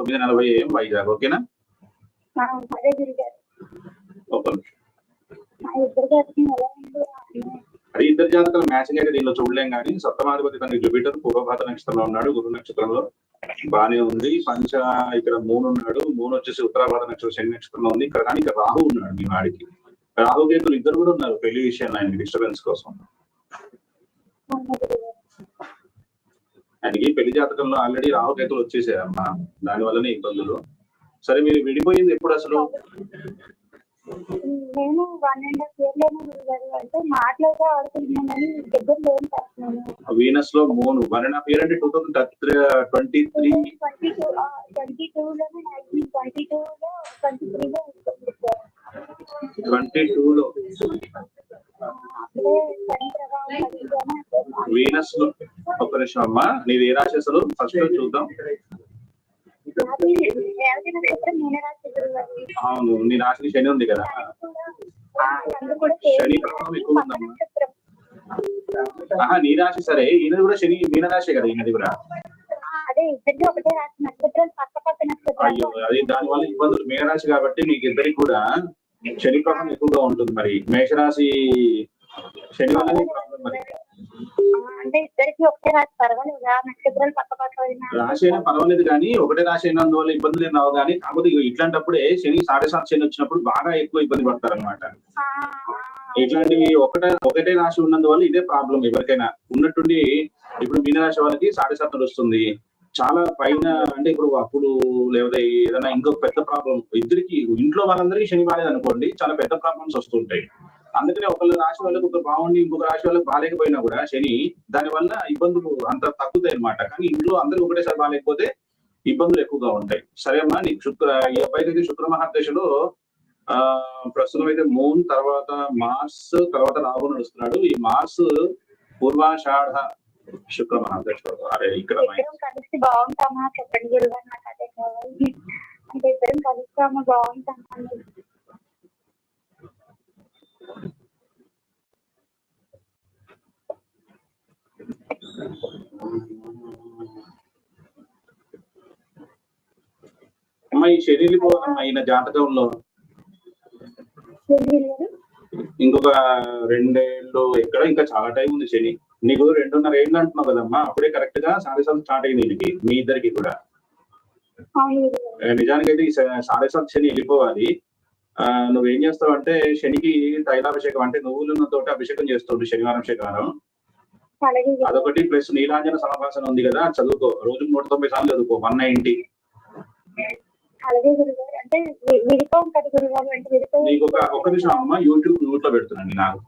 9:40 AM Vizag. ఓకేనా? అదే గురుగారు. ఒక అది ఇద్దరు జాతకాల మ్యాచింగ్ అయితే దీనిలో చూడలేం కానీ సప్తమాధిపతి తనకి జూపిటర్ పూర్వభాద్ర నక్షత్రంలో ఉన్నాడు. గురు నక్షత్రంలో బానే ఉంది. పంచ ఇక్కడ 3 ఉన్నాడు. 3 వచ్చేసి ఉత్తరాభాద్ర నక్షత్రం శని నక్షత్రంలో ఉంది. ఇక్కడ కానీ ఇక్కడ రాహు ఉన్నాడు. మీ వాడికి రాహుకేతులు ఇద్దరు కూడా ఉన్నారు పెళ్లి విషయాన్ని ఆయనకి డిస్టర్బెన్స్ కోసం. ఆయనకి పెళ్లి జాతకంలో ఆల్రెడీ రాహుకేతులు వచ్చేసాయమ్మా, దాని వల్లనే ఇబ్బందులు. సరే మీరు విడిపోయింది ఎప్పుడు అసలు? నేను 1.5 year లోనే గురుగారు. అంటే మాటలుగా ఆడుకుంటున్నానని దగ్గర లేని చేస్తున్నాను. వీనస్ లో మూన్ 1.5 year అంటే 2023 22లో వీనస్ లో. ఒక నిమిషం అమ్మా, నీది ఏ రాశి అసలు ఫస్ట్ చూద్దాం. అవును, నీ రాశి శని ఉంది కదా. శని ప్రభావం ఎక్కువ ఉందమ్మా. నీ రాశి సరే, ఈయన కూడా శని మీన రాశి కదా ఈయనది కూడా. అయ్యో, అది దాని వల్ల ఇబ్బందులు. మీనరాశి కాబట్టి మీకు ఇద్దరికి కూడా శని ప్రభావం ఎక్కువగా ఉంటుంది. మరి మేషరాశి శని వల్లనే ప్రాబ్లం. మరి అంటే ఇద్దరికి ఒకటే రాశి పర్వాలేదా? నక్షత్రాలు పక్క పక్క రాశి అయినా పర్వాలేదు కానీ ఒకటే రాశి అయినందువల్ల ఇబ్బందులు ఏం రావు. కానీ కాకపోతే ఇట్లాంటప్పుడే శని 7.5 శని వచ్చినప్పుడు బాగా ఎక్కువ ఇబ్బంది పడతారు అనమాట. ఇట్లాంటివి ఒకటే రాశి ఉన్నందువల్ల ఇదే ప్రాబ్లం ఎవరికైనా ఉన్నట్టుండి. ఇప్పుడు మీనరాశి వాళ్ళకి 7.5 వస్తుంది. చాలా పైన అంటే ఇప్పుడు అప్పుడు లేదా ఏదైనా ఇంకొక పెద్ద ప్రాబ్లం ఇద్దరికి ఇంట్లో వాళ్ళందరికీ శని బాలేదు అనుకోండి, చాలా పెద్ద ప్రాబ్లమ్స్ వస్తుంటాయి. అందుకనే ఒకళ్ళ రాశి వాళ్ళకి ఒక బాగుండి ఇంకొక రాశి వాళ్ళకి బాగాలేకపోయినా కూడా శని దాని వల్ల ఇబ్బందులు అంత తగ్గుతాయి అనమాట. కానీ ఇంట్లో అందరూ ఒకటేసారి బాగాలేకపోతే ఇబ్బందులు ఎక్కువగా ఉంటాయి. సరే అమ్మా, నీకు ఈ అబ్బాయికి శుక్ర మహాదశలో ప్రస్తుతం అయితే మూన్, తర్వాత మార్స్, తర్వాత రాహు నడుస్తున్నాడు. ఈ మార్స్ పూర్వాషాఢ శుక్ర మహాదశలో. అరే ఇక్కడ కలిసి బాగుంటామా చెప్పండి గురుగారు, నాకు అదే కావాలి. అంటే ఇద్దరం కలుస్తామా బాగుంటామా? అమ్మా, ఈ శని పోవాలమ్మా ఈయన జాతకంలో. ఇంకొక 2 ఏళ్ళు ఎక్కడ, ఇంకా చాలా టైం ఉంది. శని నీకు 2.5 ఏళ్ళు అంటున్నావు కదమ్మా, అప్పుడే కరెక్ట్ గా 7.5 స్టార్ట్ అయింది వీళ్ళకి, మీ ఇద్దరికి కూడా. నిజానికైతే ఈ 7.5 శని వెళ్ళిపోవాలి. నువ్వేం చేస్తావు అంటే శనికి తైలాభిషేకం, అంటే నువ్వులున్న తోటి అభిషేకం చేస్తావు శనివారం శనివారం. అదొకటి, ప్లస్ నీలాంజన సమాభాసన ఉంది కదా, చదువుకో. రోజు 190 సార్లు చదువుకో, 190. నీకు ఒక నిమిషం అమ్మా, యూట్యూబ్ లో పెడుతున్నాను నాకు.